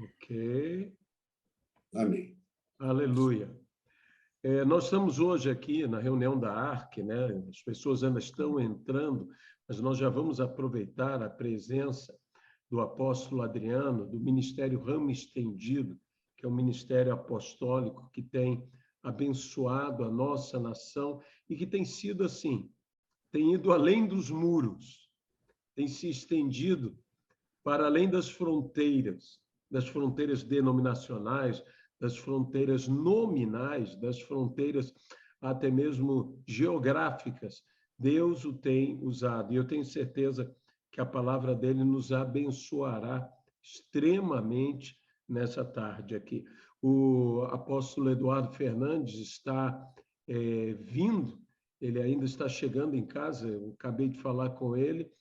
Ok. Amém. Aleluia. Nós estamos hoje aqui na reunião da ARC, né? As pessoas ainda estão entrando, mas nós já vamos aproveitar a presença do apóstolo Adriano, do Ministério Ramo Estendido, que é um ministério apostólico que tem abençoado a nossa nação e que tem sido assim, tem ido além dos muros, tem se estendido para além das fronteiras denominacionais, das fronteiras nominais, das fronteiras até mesmo geográficas. Deus o tem usado. E eu tenho certeza que a palavra dele nos abençoará extremamente nessa tarde aqui. O apóstolo Eduardo Fernandes está vindo, ele ainda está chegando em casa, eu acabei de falar com ele,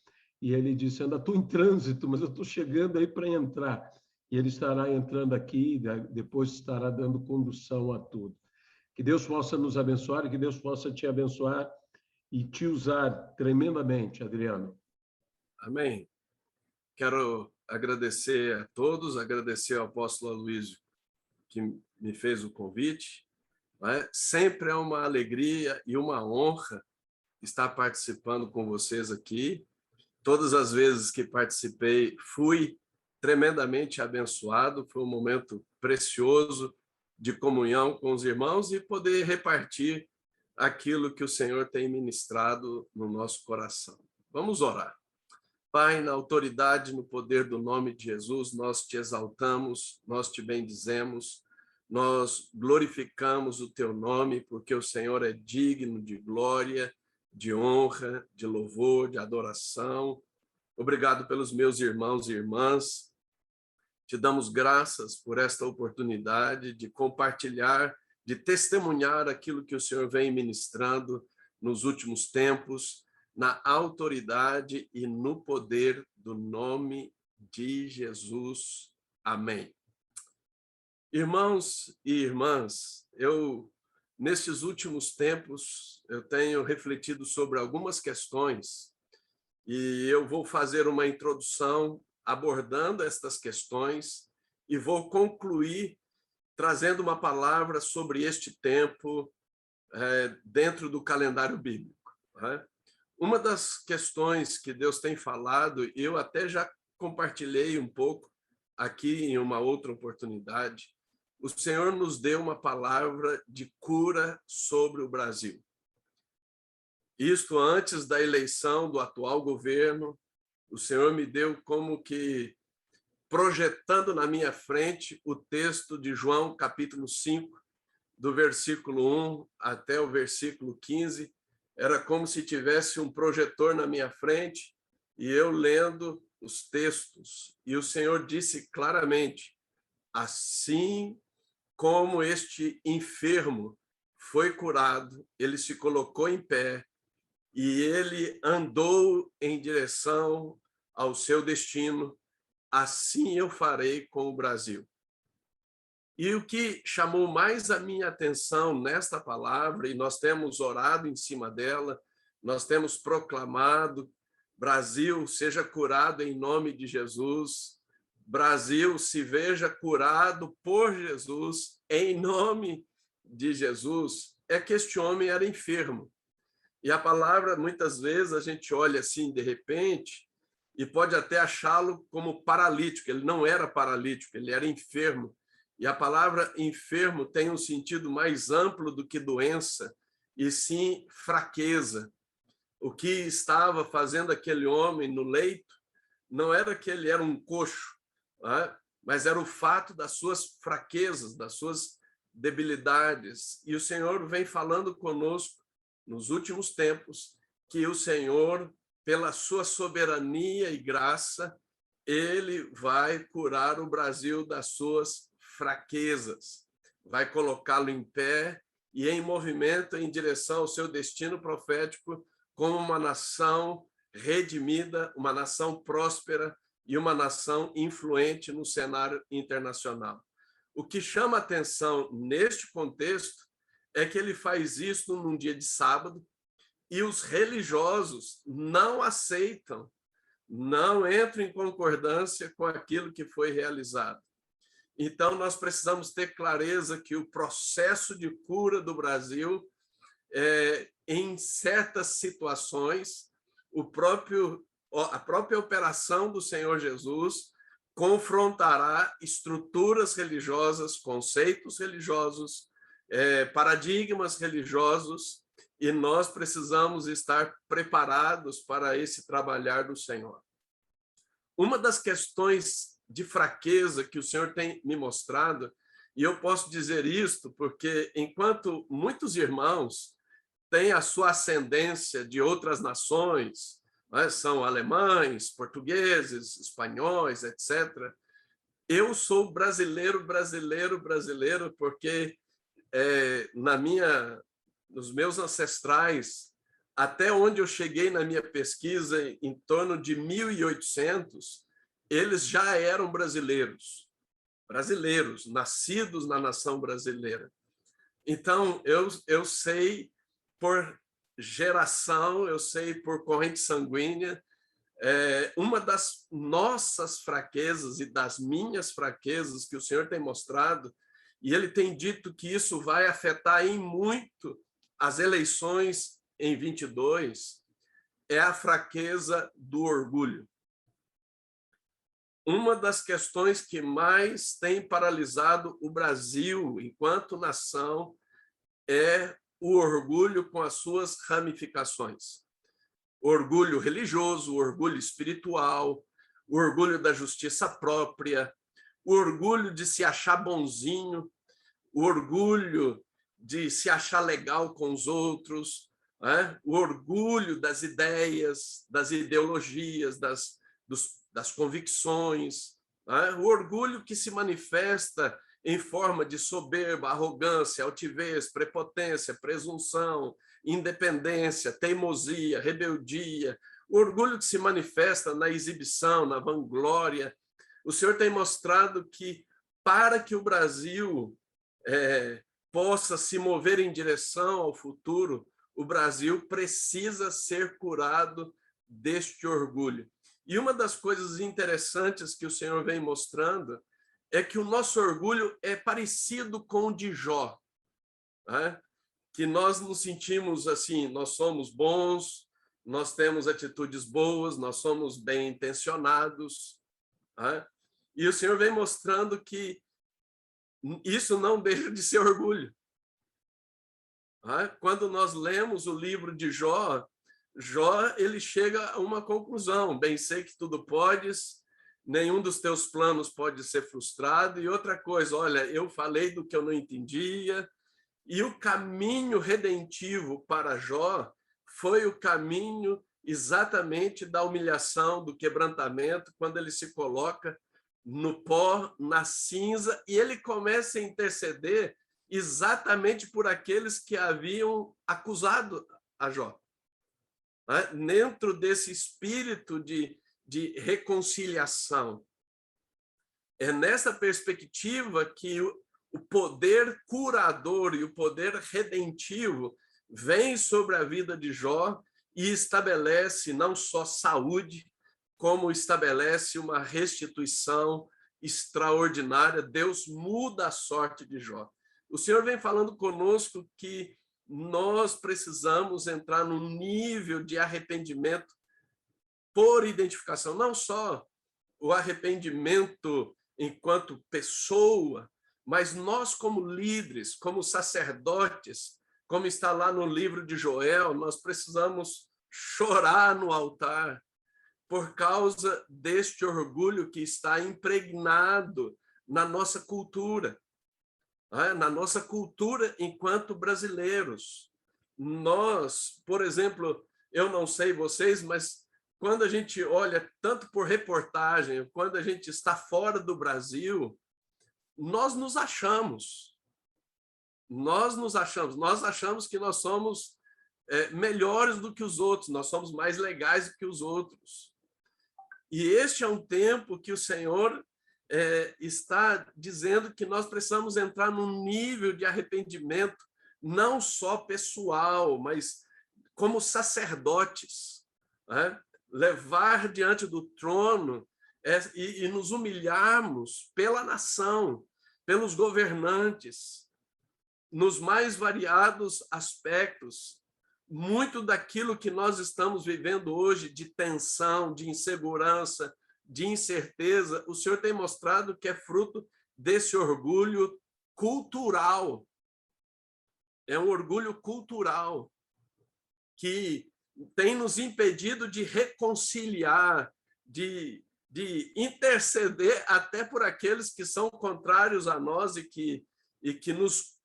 e ele disse, ainda estou em trânsito, mas eu estou chegando aí para entrar. E ele estará entrando aqui, depois estará dando condução a tudo. Que Deus possa nos abençoar e que Deus possa te abençoar e te usar tremendamente, Adriano. Amém. Quero agradecer a todos, agradecer ao apóstolo Aloysio que me fez o convite. Sempre é uma alegria e uma honra estar participando com vocês aqui. Todas as vezes que participei, fui tremendamente abençoado, foi um momento precioso de comunhão com os irmãos e poder repartir aquilo que o Senhor tem ministrado no nosso coração. Vamos orar. Pai, na autoridade, no poder do nome de Jesus, nós te exaltamos, nós te bendizemos, nós glorificamos o teu nome, porque o Senhor é digno de glória, de honra, de louvor, de adoração. Obrigado pelos meus irmãos e irmãs. Te damos graças por esta oportunidade de compartilhar, de testemunhar aquilo que o Senhor vem ministrando nos últimos tempos, na autoridade e no poder do nome de Jesus. Amém. Irmãos e irmãs, nestes últimos tempos, eu tenho refletido sobre algumas questões e eu vou fazer uma introdução abordando estas questões e vou concluir trazendo uma palavra sobre este tempo dentro do calendário bíblico. Uma das questões que Deus tem falado, eu até já compartilhei um pouco aqui em uma outra oportunidade, o Senhor nos deu uma palavra de cura sobre o Brasil. Isto antes da eleição do atual governo, o Senhor me deu como que projetando na minha frente o texto de João, capítulo 5, do versículo 1 até o versículo 15, era como se tivesse um projetor na minha frente e eu lendo os textos. E o Senhor disse claramente, assim como este enfermo foi curado, ele se colocou em pé e ele andou em direção ao seu destino, assim eu farei com o Brasil. E o que chamou mais a minha atenção nesta palavra, e nós temos orado em cima dela, nós temos proclamado, Brasil seja curado em nome de Jesus, Brasil se veja curado por Jesus, em nome de Jesus, é que este homem era enfermo. E a palavra, muitas vezes, a gente olha assim, de repente, e pode até achá-lo como paralítico. Ele não era paralítico, ele era enfermo. E a palavra enfermo tem um sentido mais amplo do que doença, e sim fraqueza. O que estava fazendo aquele homem no leito não era que ele era um coxo, mas era o fato das suas fraquezas, das suas debilidades. E o Senhor vem falando conosco nos últimos tempos que o Senhor, pela sua soberania e graça, ele vai curar o Brasil das suas fraquezas, vai colocá-lo em pé e em movimento em direção ao seu destino profético como uma nação redimida, uma nação próspera e uma nação influente no cenário internacional. O que chama atenção neste contexto é que ele faz isso num dia de sábado e os religiosos não aceitam, não entram em concordância com aquilo que foi realizado. Então, nós precisamos ter clareza que o processo de cura do Brasil, em certas situações, a própria operação do Senhor Jesus confrontará estruturas religiosas, conceitos religiosos, paradigmas religiosos, e nós precisamos estar preparados para esse trabalhar do Senhor. Uma das questões de fraqueza que o Senhor tem me mostrado, e eu posso dizer isto porque, enquanto muitos irmãos têm a sua ascendência de outras nações, são alemães, portugueses, espanhóis, etc., eu sou brasileiro, porque nos meus ancestrais, até onde eu cheguei na minha pesquisa, em torno de 1800, eles já eram brasileiros, nascidos na nação brasileira. Então, eu sei por geração, eu sei por corrente sanguínea, uma das nossas fraquezas e das minhas fraquezas que o Senhor tem mostrado, e ele tem dito que isso vai afetar em muito as eleições em 22, é a fraqueza do orgulho. Uma das questões que mais tem paralisado o Brasil enquanto nação é o orgulho com as suas ramificações. O orgulho religioso, o orgulho espiritual, o orgulho da justiça própria, o orgulho de se achar bonzinho, o orgulho de se achar legal com os outros, o orgulho das ideias, das ideologias, das convicções, o orgulho que se manifesta em forma de soberba, arrogância, altivez, prepotência, presunção, independência, teimosia, rebeldia, o orgulho que se manifesta na exibição, na vanglória. O Senhor tem mostrado que, para que o Brasil possa se mover em direção ao futuro, o Brasil precisa ser curado deste orgulho. E uma das coisas interessantes que o Senhor vem mostrando é que o nosso orgulho é parecido com o de Jó, que nós nos sentimos assim, nós somos bons, nós temos atitudes boas, nós somos bem intencionados, e o Senhor vem mostrando que isso não deixa de ser orgulho. Quando nós lemos o livro de Jó, ele chega a uma conclusão: bem sei que tudo podes, nenhum dos teus planos pode ser frustrado. E outra coisa, olha, eu falei do que eu não entendia. E o caminho redentivo para Jó foi o caminho exatamente da humilhação, do quebrantamento, quando ele se coloca no pó, na cinza, e ele começa a interceder exatamente por aqueles que haviam acusado a Jó. Dentro desse espírito de reconciliação. É nessa perspectiva que o poder curador e o poder redentivo vem sobre a vida de Jó e estabelece não só saúde, como estabelece uma restituição extraordinária. Deus muda a sorte de Jó. O Senhor vem falando conosco que nós precisamos entrar num nível de arrependimento por identificação, não só o arrependimento enquanto pessoa, mas nós como líderes, como sacerdotes, como está lá no livro de Joel, nós precisamos chorar no altar por causa deste orgulho que está impregnado na nossa cultura. Na nossa cultura enquanto brasileiros. Nós, por exemplo, eu não sei vocês, mas quando a gente olha tanto por reportagem, quando a gente está fora do Brasil, nós nos achamos. Nós achamos que nós somos melhores do que os outros, nós somos mais legais do que os outros. E este é um tempo que o Senhor está dizendo que nós precisamos entrar num nível de arrependimento, não só pessoal, mas como sacerdotes, levar diante do trono e nos humilharmos pela nação, pelos governantes, nos mais variados aspectos. Muito daquilo que nós estamos vivendo hoje, de tensão, de insegurança, de incerteza, o Senhor tem mostrado que é fruto desse orgulho cultural. É um orgulho cultural que tem nos impedido de reconciliar, de interceder até por aqueles que são contrários a nós e que nos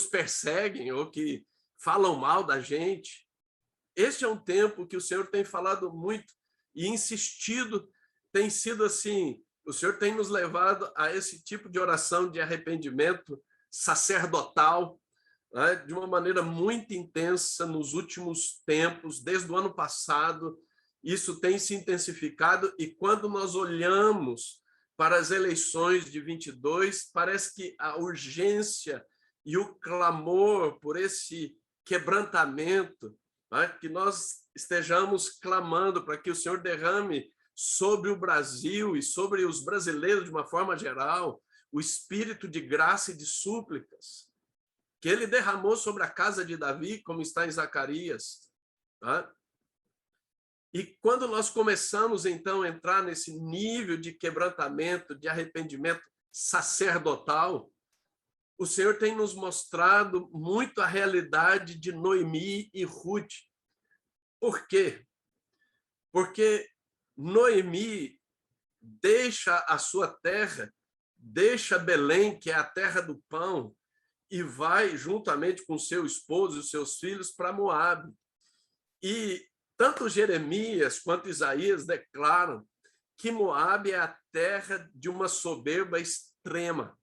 perseguem ou que falam mal da gente. Este é um tempo que o Senhor tem falado muito e insistido, tem sido assim, o Senhor tem nos levado a esse tipo de oração de arrependimento sacerdotal, né, de uma maneira muito intensa nos últimos tempos, desde o ano passado. Isso tem se intensificado, e quando nós olhamos para as eleições de 22, parece que a urgência e o clamor por esse quebrantamento, né, que nós estejamos clamando para que o Senhor derrame sobre o Brasil e sobre os brasileiros de uma forma geral o espírito de graça e de súplicas que ele derramou sobre a casa de Davi, como está em Zacarias. Tá? E quando nós começamos, então, a entrar nesse nível de quebrantamento, de arrependimento sacerdotal, o Senhor tem nos mostrado muito a realidade de Noemi e Ruth. Por quê? Porque Noemi deixa a sua terra, deixa Belém, que é a terra do pão, e vai, juntamente com seu esposo e os seus filhos, para Moabe. E tanto Jeremias quanto Isaías declaram que Moabe é a terra de uma soberba extrema.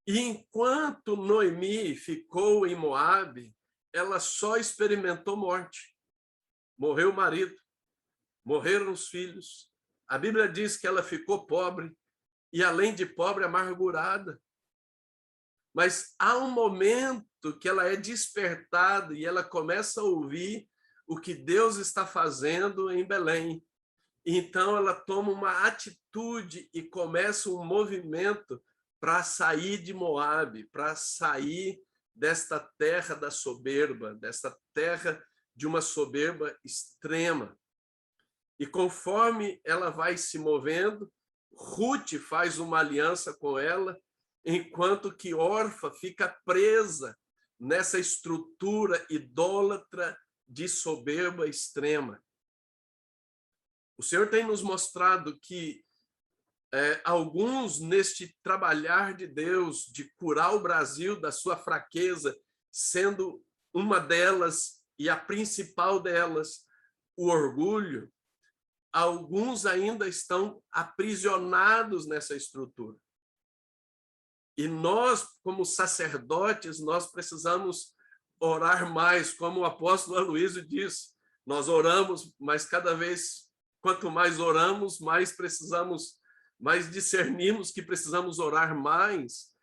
E enquanto Noemi ficou em Moabe, ela só experimentou morte. Morreu o marido, morreram os filhos. A Bíblia diz que ela ficou pobre, e além de pobre, amargurada. Mas há um momento que ela é despertada e ela começa a ouvir o que Deus está fazendo em Belém. Então ela toma uma atitude e começa um movimento para sair de Moabe, para sair desta terra da soberba, desta terra de uma soberba extrema. E conforme ela vai se movendo, Ruth faz uma aliança com ela, enquanto que Orfa fica presa nessa estrutura idólatra de soberba extrema. O Senhor tem nos mostrado que alguns, neste trabalhar de Deus, de curar o Brasil da sua fraqueza, sendo uma delas e a principal delas o orgulho, alguns ainda estão aprisionados nessa estrutura. E nós, como sacerdotes, nós precisamos orar mais, como o apóstolo Aloísio disse. Nós oramos, mas cada vez, quanto mais oramos, mais discernimos que precisamos orar mais,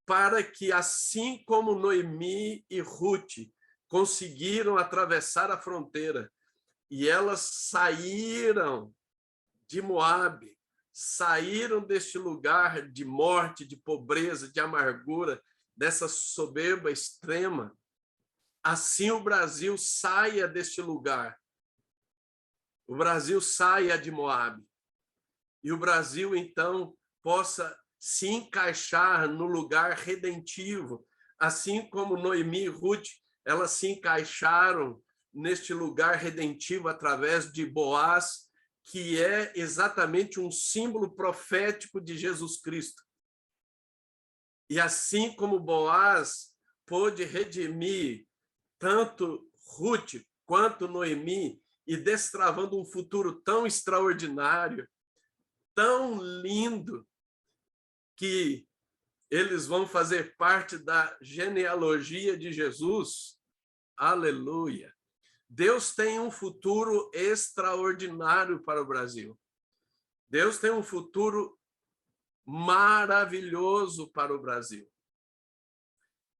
para que, assim como Noemi e Ruth conseguiram atravessar a fronteira, e elas saíram de Moabe, saíram deste lugar de morte, de pobreza, de amargura, dessa soberba extrema, assim o Brasil saia deste lugar. O Brasil saia de Moabe. E o Brasil, então, possa se encaixar no lugar redentivo, assim como Noemi e Ruth, elas se encaixaram neste lugar redentivo através de Boaz, que é exatamente um símbolo profético de Jesus Cristo. E assim como Boaz pôde redimir tanto Ruth quanto Noemi, e destravando um futuro tão extraordinário, tão lindo, que eles vão fazer parte da genealogia de Jesus. Aleluia! Deus tem um futuro extraordinário para o Brasil. Deus tem um futuro maravilhoso para o Brasil.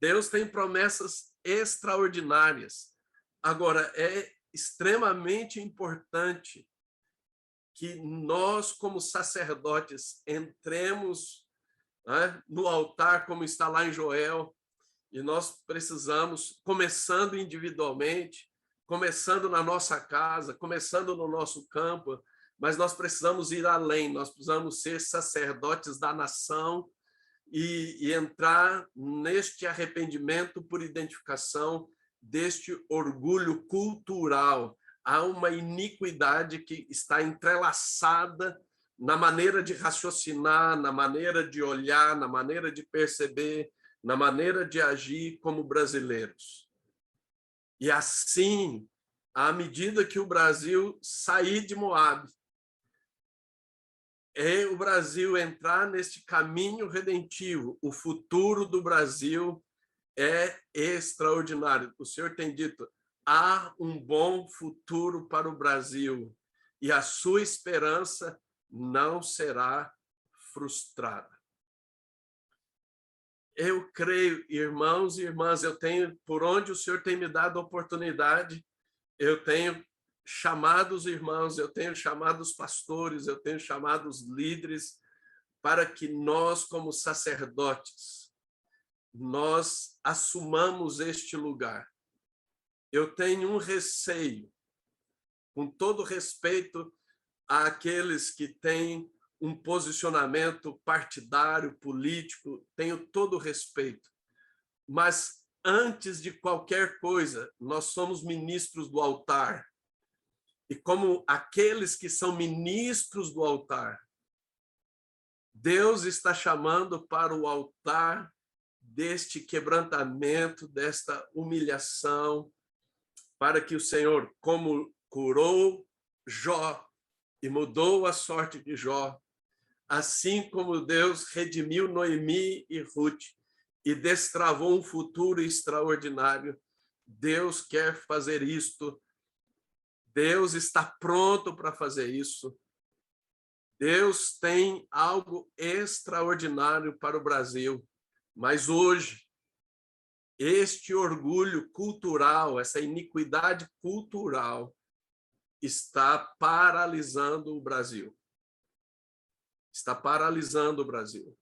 Deus tem promessas extraordinárias. Agora, é extremamente importante que nós, como sacerdotes, entremos, né, no altar, como está lá em Joel, e nós precisamos, começando individualmente, começando na nossa casa, começando no nosso campo, mas nós precisamos ir além, nós precisamos ser sacerdotes da nação e entrar neste arrependimento por identificação deste orgulho cultural. Há uma iniquidade que está entrelaçada na maneira de raciocinar, na maneira de olhar, na maneira de perceber, na maneira de agir como brasileiros. E assim, à medida que o Brasil sair de Moabe, o Brasil entrar neste caminho redentivo, o futuro do Brasil é extraordinário. O senhor tem dito, há um bom futuro para o Brasil e a sua esperança não será frustrada. Eu creio, irmãos e irmãs, eu tenho, por onde o senhor tem me dado a oportunidade, eu tenho chamado os irmãos, eu tenho chamado os pastores, eu tenho chamado os líderes para que nós, como sacerdotes, nós assumamos este lugar. Eu tenho um receio, com todo respeito àqueles que têm um posicionamento partidário, político, tenho todo o respeito. Mas, antes de qualquer coisa, nós somos ministros do altar. E como aqueles que são ministros do altar, Deus está chamando para o altar deste quebrantamento, desta humilhação, para que o Senhor, como curou Jó e mudou a sorte de Jó, assim como Deus redimiu Noemi e Ruth e destravou um futuro extraordinário, Deus quer fazer isto. Deus está pronto para fazer isso. Deus tem algo extraordinário para o Brasil. Mas hoje, este orgulho cultural, essa iniquidade cultural, está paralisando o Brasil. Está paralisando o Brasil.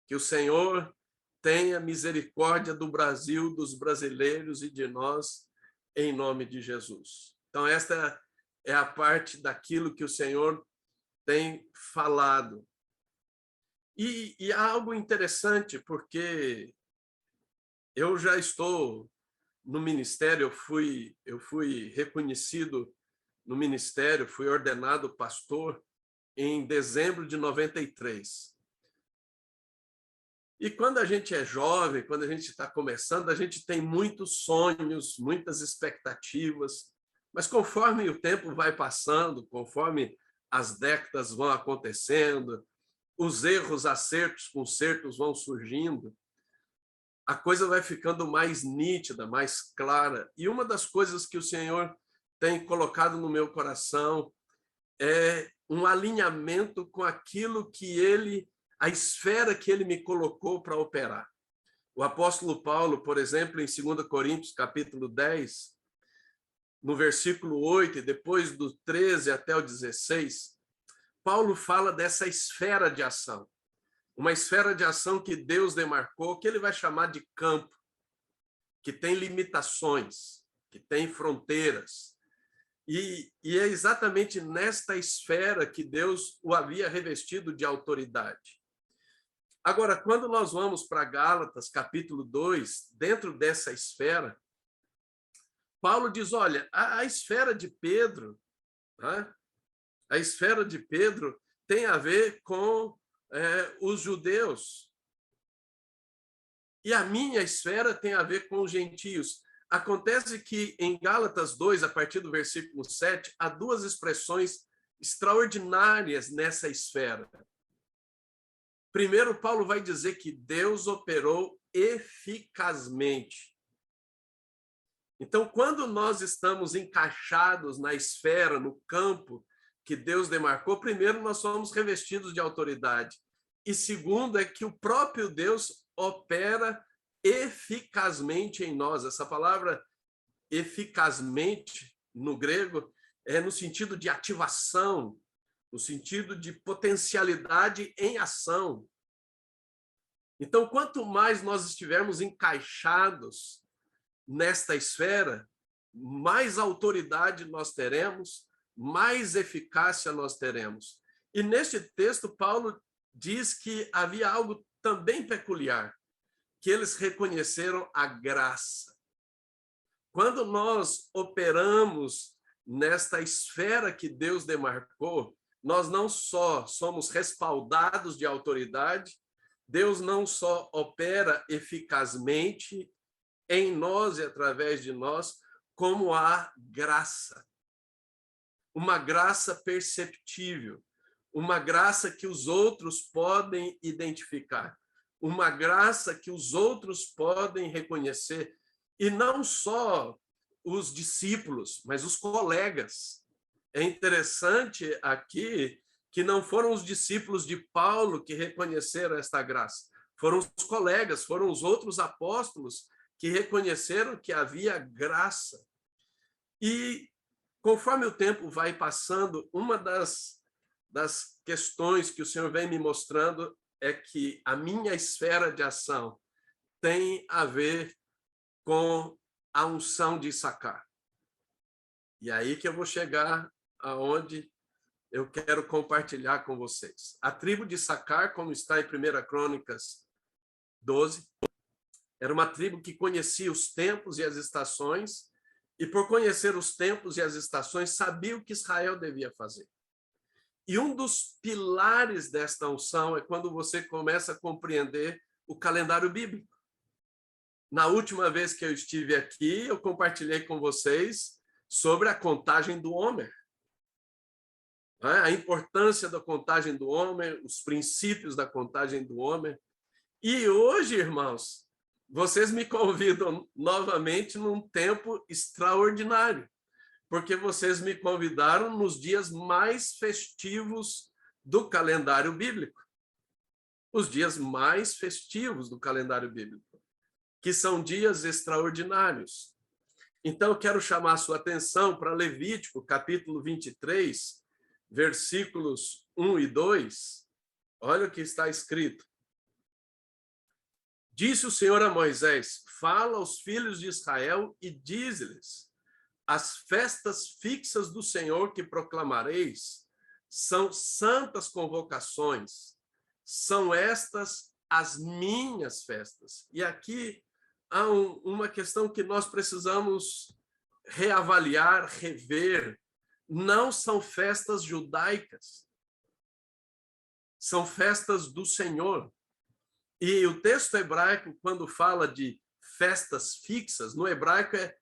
Que o Senhor tenha misericórdia do Brasil, dos brasileiros e de nós, em nome de Jesus. Então, esta é a parte daquilo que o Senhor tem falado. E há algo interessante, porque eu já estou no ministério, eu fui reconhecido no ministério, fui ordenado pastor em dezembro de 93. E quando a gente é jovem, quando a gente está começando, a gente tem muitos sonhos, muitas expectativas, mas conforme o tempo vai passando, conforme as décadas vão acontecendo, os erros, acertos, consertos vão surgindo, a coisa vai ficando mais nítida, mais clara. E uma das coisas que o Senhor tem colocado no meu coração é um alinhamento com aquilo que a esfera que ele me colocou para operar. O apóstolo Paulo, por exemplo, em 2 Coríntios, capítulo 10, no versículo 8, e depois do 13 até o 16, Paulo fala dessa esfera de ação. Uma esfera de ação que Deus demarcou, que ele vai chamar de campo, que tem limitações, que tem fronteiras. E é exatamente nesta esfera que Deus o havia revestido de autoridade. Agora, quando nós vamos para Gálatas, capítulo 2, dentro dessa esfera, Paulo diz, olha, a esfera de Pedro, né? A esfera de Pedro tem a ver com os judeus. E a minha esfera tem a ver com os gentios. Acontece que em Gálatas 2, a partir do versículo 7, há duas expressões extraordinárias nessa esfera. Primeiro, Paulo vai dizer que Deus operou eficazmente. Então, quando nós estamos encaixados na esfera, no campo que Deus demarcou, primeiro, nós somos revestidos de autoridade. E segundo, é que o próprio Deus opera eficazmente em nós. Essa palavra eficazmente no grego é no sentido de ativação, no sentido de potencialidade em ação. Então, quanto mais nós estivermos encaixados nesta esfera, mais autoridade nós teremos, mais eficácia nós teremos. E neste texto, Paulo diz que havia algo também peculiar, que eles reconheceram a graça. Quando nós operamos nesta esfera que Deus demarcou, nós não só somos respaldados de autoridade, Deus não só opera eficazmente em nós e através de nós, como há graça. Uma graça perceptível, uma graça que os outros podem identificar, uma graça que os outros podem reconhecer, e não só os discípulos, mas os colegas. É interessante aqui que não foram os discípulos de Paulo que reconheceram esta graça, foram os colegas, foram os outros apóstolos que reconheceram que havia graça. E conforme o tempo vai passando, uma das questões que o Senhor vem me mostrando é que a minha esfera de ação tem a ver com a unção de Issacar. E aí que eu vou chegar aonde eu quero compartilhar com vocês. A tribo de Issacar, como está em 1 Crônicas 12, era uma tribo que conhecia os tempos e as estações, e por conhecer os tempos e as estações, sabia o que Israel devia fazer. E um dos pilares desta unção é quando você começa a compreender o calendário bíblico. Na última vez que eu estive aqui, eu compartilhei com vocês sobre a contagem do Homer. A importância da contagem do Homer, os princípios da contagem do Homer. E hoje, irmãos, vocês me convidam novamente num tempo extraordinário, porque vocês me convidaram nos dias mais festivos do calendário bíblico. Os dias mais festivos do calendário bíblico, que são dias extraordinários. Então, eu quero chamar a sua atenção para Levítico, capítulo 23, versículos 1 e 2. Olha o que está escrito. Disse o Senhor a Moisés: fala aos filhos de Israel e diz-lhes: as festas fixas do Senhor que proclamareis são santas convocações, são estas as minhas festas. E aqui há uma questão que nós precisamos reavaliar, rever. Não são festas judaicas, são festas do Senhor. E o texto hebraico, quando fala de festas fixas, no hebraico é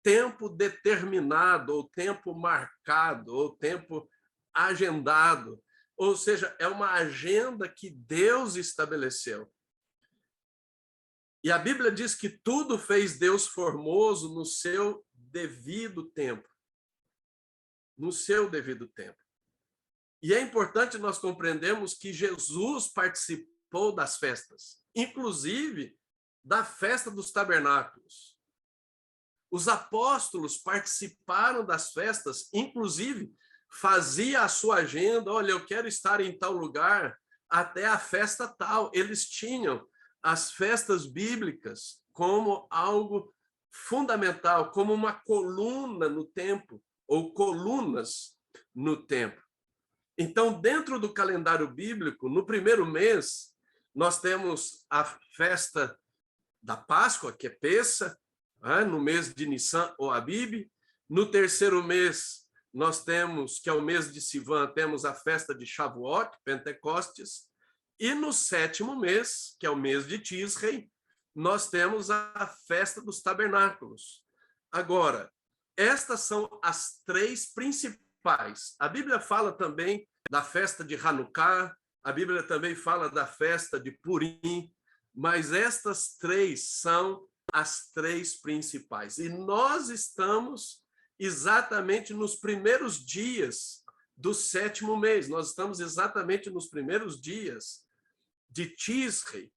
tempo determinado, ou tempo marcado, ou tempo agendado. Ou seja, é uma agenda que Deus estabeleceu. E a Bíblia diz que tudo fez Deus formoso no seu devido tempo. No seu devido tempo. E é importante nós compreendermos que Jesus participou das festas, inclusive da festa dos tabernáculos. Os apóstolos participaram das festas, inclusive fazia a sua agenda, olha, eu quero estar em tal lugar até a festa tal. Eles tinham as festas bíblicas como algo fundamental, como uma coluna no tempo, ou colunas no tempo. Então, dentro do calendário bíblico, no primeiro mês, nós temos a festa da Páscoa, que é Pêssar, no mês de Nissan ou Abib. No terceiro mês, nós temos, que é o mês de Sivan, temos a festa de Shavuot, Pentecostes. E no sétimo mês, que é o mês de Tisrei, nós temos a festa dos tabernáculos. Agora, estas são as três principais. A Bíblia fala também da festa de Hanukkah, a Bíblia também fala da festa de Purim, mas estas três são as três principais. E nós estamos exatamente nos primeiros dias do sétimo mês, nós estamos exatamente nos primeiros dias de Tisrei.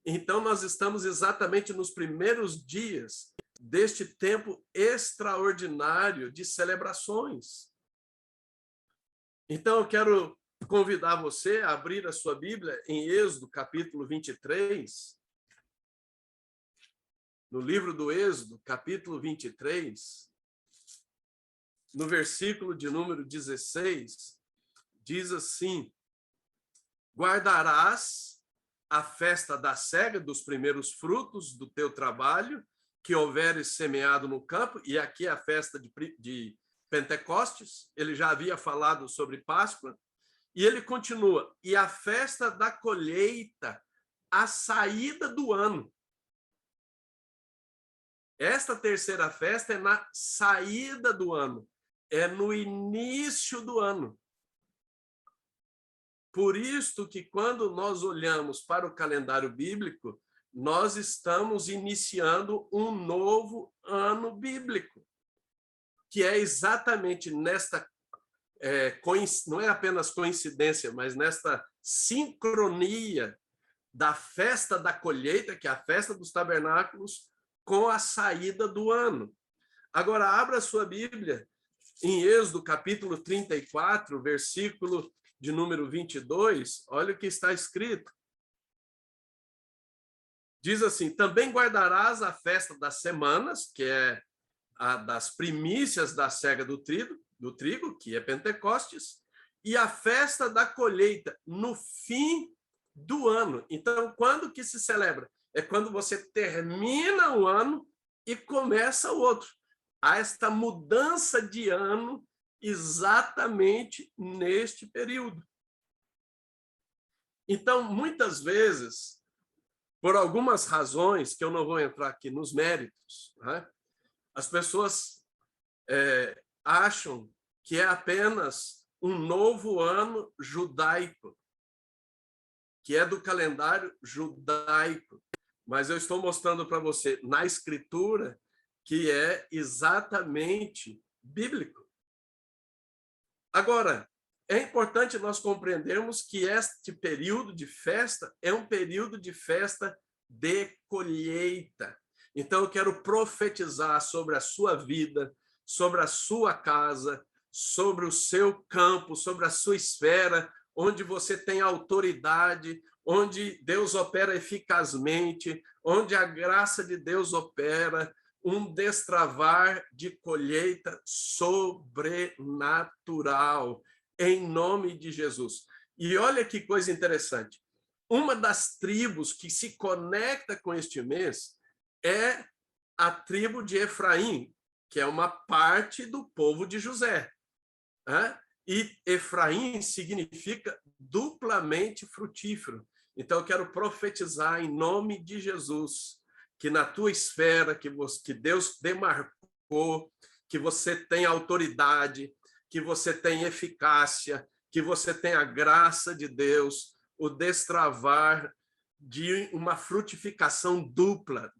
Então, nós estamos exatamente nos primeiros dias deste tempo extraordinário de celebrações. Então, eu quero convidar você a abrir a sua Bíblia em Êxodo, capítulo 23. No livro do Êxodo, capítulo 23, no versículo de número 16, diz assim: guardarás a festa da cega dos primeiros frutos do teu trabalho, que houveres semeado no campo, e aqui é a festa de Pentecostes, ele já havia falado sobre Páscoa, e ele continua, e a festa da colheita, a saída do ano. Esta terceira festa é na saída do ano, é no início do ano. Por isso que quando nós olhamos para o calendário bíblico, nós estamos iniciando um novo ano bíblico, que é exatamente nesta, não é apenas coincidência, mas nesta sincronia da festa da colheita, que é a festa dos tabernáculos, com a saída do ano. Agora, abra sua Bíblia em Êxodo, capítulo 34, versículo de número 22, olha o que está escrito. Diz assim: também guardarás a festa das semanas, que é a das primícias da cega do trigo, que é Pentecostes, e a festa da colheita no fim do ano. Então, quando que se celebra? É quando você termina o ano e começa o outro. Há esta mudança de ano exatamente neste período. Então, muitas vezes, por algumas razões, que eu não vou entrar aqui nos méritos, né, as pessoas acham que é apenas um novo ano judaico, que é do calendário judaico. Mas eu estou mostrando para você na Escritura que é exatamente bíblico. Agora, é importante nós compreendermos que este período de festa é um período de festa de colheita. Então, eu quero profetizar sobre a sua vida, sobre a sua casa, sobre o seu campo, sobre a sua esfera, onde você tem autoridade, onde Deus opera eficazmente, onde a graça de Deus opera, um destravar de colheita sobrenatural, em nome de Jesus. E olha que coisa interessante. Uma das tribos que se conecta com este mês é a tribo de Efraim, que é uma parte do povo de José. E Efraim significa duplamente frutífero. Então, eu quero profetizar em nome de Jesus que na tua esfera, que Deus demarcou, que você tem autoridade, que você tem eficácia, que você tem a graça de Deus, o destravar de uma frutificação dupla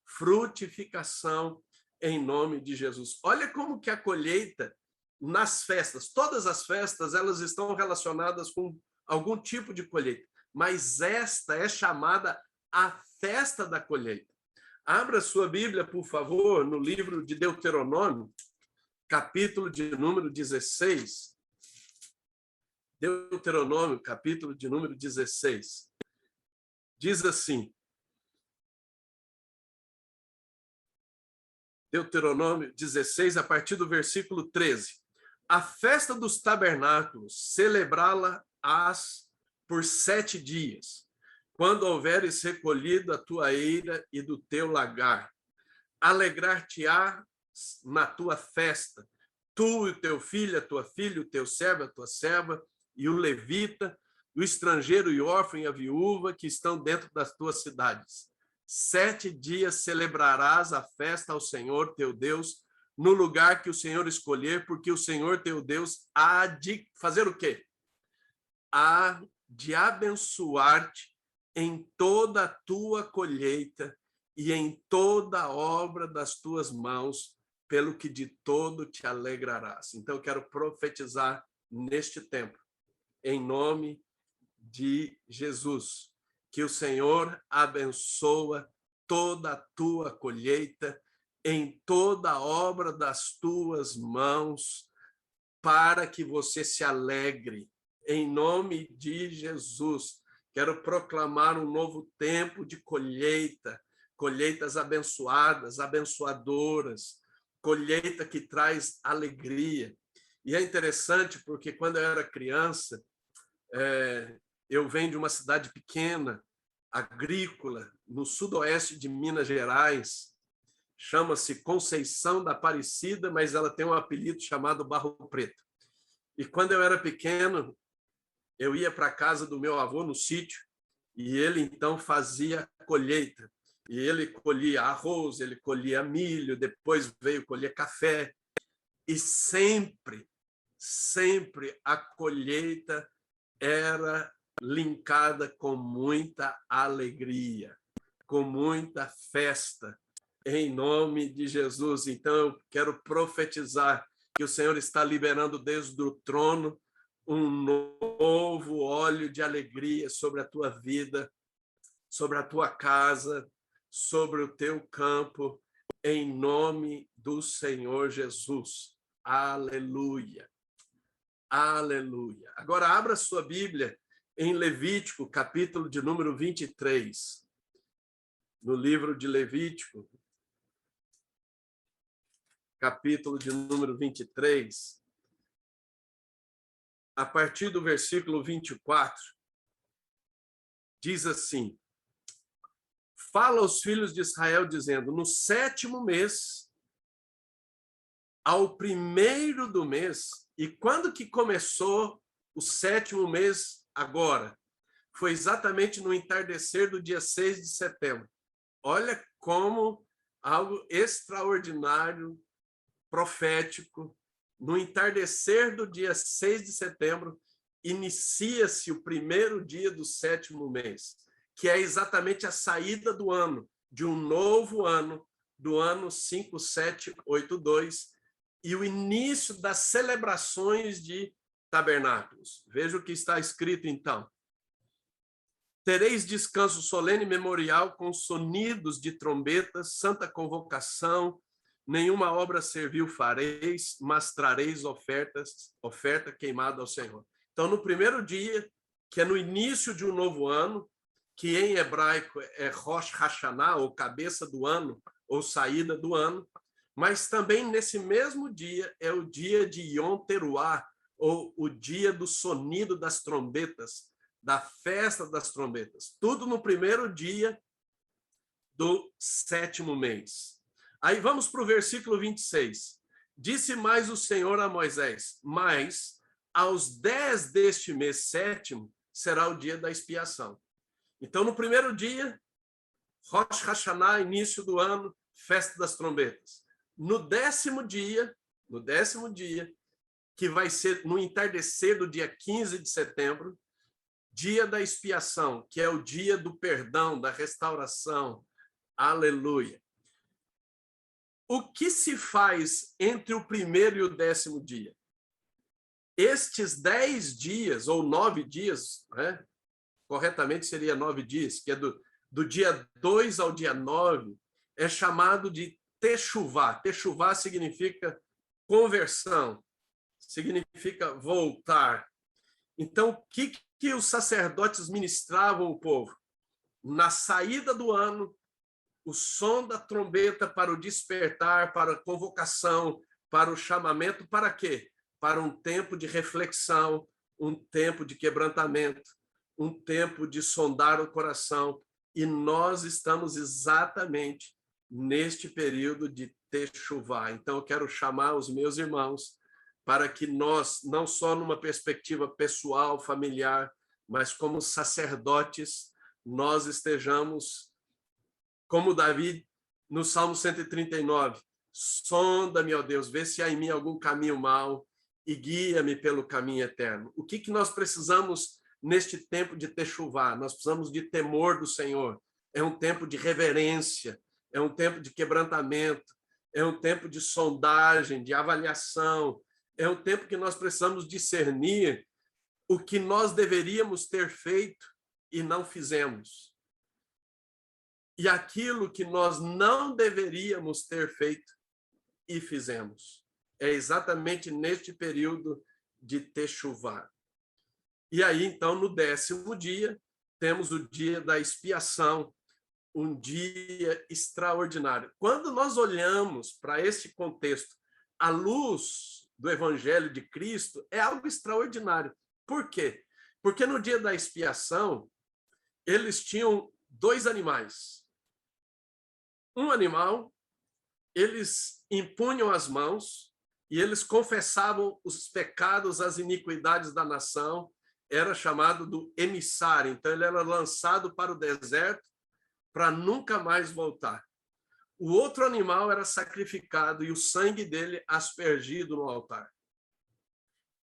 frutificação em nome de Jesus. Olha como que a colheita nas festas, todas as festas, elas estão relacionadas com algum tipo de colheita, mas esta é chamada a festa da colheita. Abra sua Bíblia, por favor, no livro de Deuteronômio, capítulo de número 16. Deuteronômio, capítulo de número 16. Diz assim, Deuteronômio 16, a partir do versículo 13. A festa dos tabernáculos, celebrá-la-ás por 7 dias, quando houveres recolhido a tua eira e do teu lagar. Alegrar-te-ás na tua festa, tu e o teu filho, a tua filha, o teu servo, a tua serva, e o levita, o estrangeiro e órfão e a viúva que estão dentro das tuas cidades. 7 dias celebrarás a festa ao Senhor teu Deus, no lugar que o Senhor escolher, porque o Senhor teu Deus há de fazer o quê? Há de abençoar-te em toda a tua colheita e em toda a obra das tuas mãos, pelo que de todo te alegrarás. Então, eu quero profetizar neste tempo, em nome de Jesus, que o Senhor abençoa toda a tua colheita, em toda a obra das tuas mãos, para que você se alegre. Em nome de Jesus, quero proclamar um novo tempo de colheita, colheitas abençoadas, abençoadoras, colheita que traz alegria. E é interessante porque quando eu era criança, eu venho de uma cidade pequena, agrícola, no sudoeste de Minas Gerais, chama-se Conceição da Aparecida, mas ela tem um apelido chamado Barro Preto. E quando eu era pequeno, eu ia para a casa do meu avô no sítio, e ele então fazia colheita. E ele colhia arroz, ele colhia milho, depois veio colher café. E sempre a colheita era linkada com muita alegria, com muita festa, em nome de Jesus. Então, eu quero profetizar que o Senhor está liberando desde o trono um novo óleo de alegria sobre a tua vida, sobre a tua casa, sobre o teu campo, em nome do Senhor Jesus. Aleluia. Aleluia. Agora, abra sua Bíblia em Levítico, capítulo de número 23. No livro de Levítico, capítulo de número 23, a partir do versículo 24, diz assim: fala aos filhos de Israel, dizendo: no 7º mês, ao 1º do mês. E quando que começou o 7º mês agora? Foi exatamente no entardecer do dia 6 de setembro. Olha como algo extraordinário, profético. No entardecer do dia 6 de setembro, inicia-se o 1º dia do 7º mês, que é exatamente a saída do ano, de um novo ano, do ano 5782, e o início das celebrações de tabernáculos. Veja o que está escrito, então. Tereis descanso solene memorial com sonidos de trombetas, santa convocação, nenhuma obra servil fareis, mas trareis oferta queimada ao Senhor. Então, no 1º dia, que é no início de um novo ano, que em hebraico é Rosh Hashanah, ou cabeça do ano, ou saída do ano, mas também nesse mesmo dia é o dia de Yom Teruah, ou o dia do sonido das trombetas, da festa das trombetas. Tudo no 1º dia do 7º mês. Aí vamos para o versículo 26. Disse mais o Senhor a Moisés: mas aos 10 deste mês 7º será o dia da expiação. Então, no 1º dia, Rosh Hashanah, início do ano, festa das trombetas. No 10º dia, que vai ser no entardecer do dia 15 de setembro, dia da expiação, que é o dia do perdão, da restauração. Aleluia. O que se faz entre o 1º e o 10º dia? Estes 10 dias, ou 9 dias, né? Corretamente seria 9 dias, que é do dia 2 ao dia 9, é chamado de Techuvá. Techuvá significa conversão, significa voltar. Então, o que os sacerdotes ministravam ao povo? Na saída do ano, o som da trombeta para o despertar, para a convocação, para o chamamento, para quê? Para um tempo de reflexão, um tempo de quebrantamento, um tempo de sondar o coração. E nós estamos exatamente neste período de Techuvá. Então, eu quero chamar os meus irmãos para que nós, não só numa perspectiva pessoal, familiar, mas como sacerdotes, nós estejamos, como Davi, no Salmo 139, sonda-me, ó Deus, vê se há em mim algum caminho mau e guia-me pelo caminho eterno. O que nós precisamos neste tempo de Techuvá? Nós precisamos de temor do Senhor. É um tempo de reverência, é um tempo de quebrantamento, é um tempo de sondagem, de avaliação, é um tempo que nós precisamos discernir o que nós deveríamos ter feito e não fizemos. E aquilo que nós não deveríamos ter feito e fizemos. É exatamente neste período de Techuvá. E aí, então, no 10º dia, temos o dia da expiação, um dia extraordinário. Quando nós olhamos para este contexto, à luz do Evangelho de Cristo, é algo extraordinário. Por quê? Porque no dia da expiação, eles tinham 2 animais. Um animal, eles impunham as mãos e eles confessavam os pecados, as iniquidades da nação. Era chamado do emissário. Então, ele era lançado para o deserto para nunca mais voltar. O outro animal era sacrificado e o sangue dele aspergido no altar.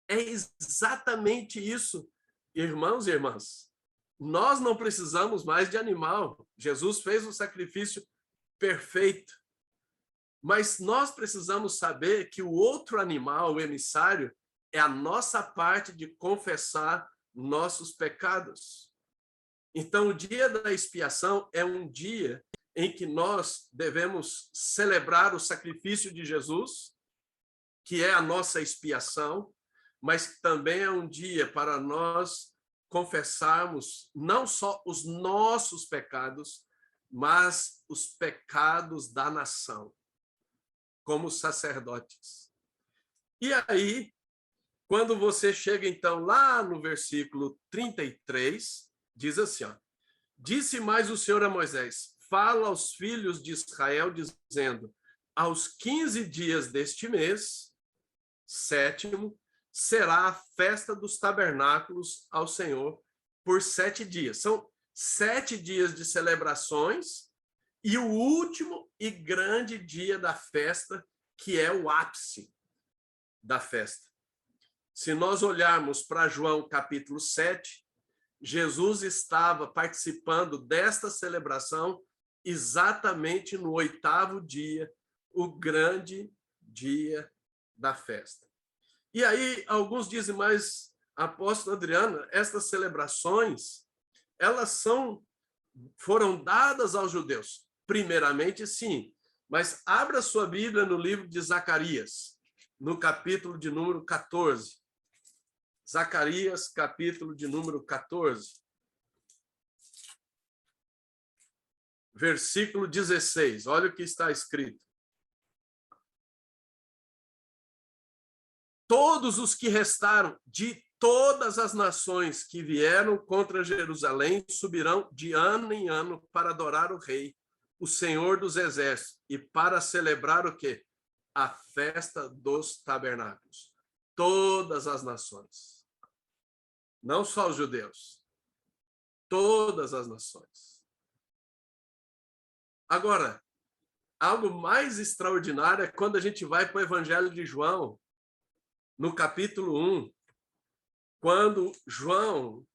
É exatamente isso, irmãos e irmãs. Nós não precisamos mais de animal. Jesus fez o sacrifício perfeito. Mas nós precisamos saber que o outro animal, o emissário, é a nossa parte de confessar nossos pecados. Então, o dia da expiação é um dia em que nós devemos celebrar o sacrifício de Jesus, que é a nossa expiação, mas também é um dia para nós confessarmos não só os nossos pecados, mas os pecados da nação, como sacerdotes. E aí, quando você chega, então, lá no versículo 33, diz assim, ó, disse mais o Senhor a Moisés, fala aos filhos de Israel, dizendo, aos 15 dias deste mês, 7º, será a festa dos tabernáculos ao Senhor por 7 dias. São 7 dias de celebrações e o último e grande dia da festa, que é o ápice da festa. Se nós olharmos para João capítulo 7, Jesus estava participando desta celebração exatamente no 8º dia, o grande dia da festa. E aí, alguns dizem, mas, apóstolo Adriano, estas celebrações, elas foram dadas aos judeus. Primeiramente, sim, mas abra sua Bíblia no livro de Zacarias, no capítulo de número 14. Zacarias, capítulo de número 14. Versículo 16. Olha o que está escrito. Todos os que restaram de todas as nações que vieram contra Jerusalém subirão de ano em ano para adorar o Rei, o Senhor dos Exércitos, e para celebrar o quê? A festa dos tabernáculos. Todas as nações. Não só os judeus. Todas as nações. Agora, algo mais extraordinário é quando a gente vai para o Evangelho de João, no capítulo 1, quando João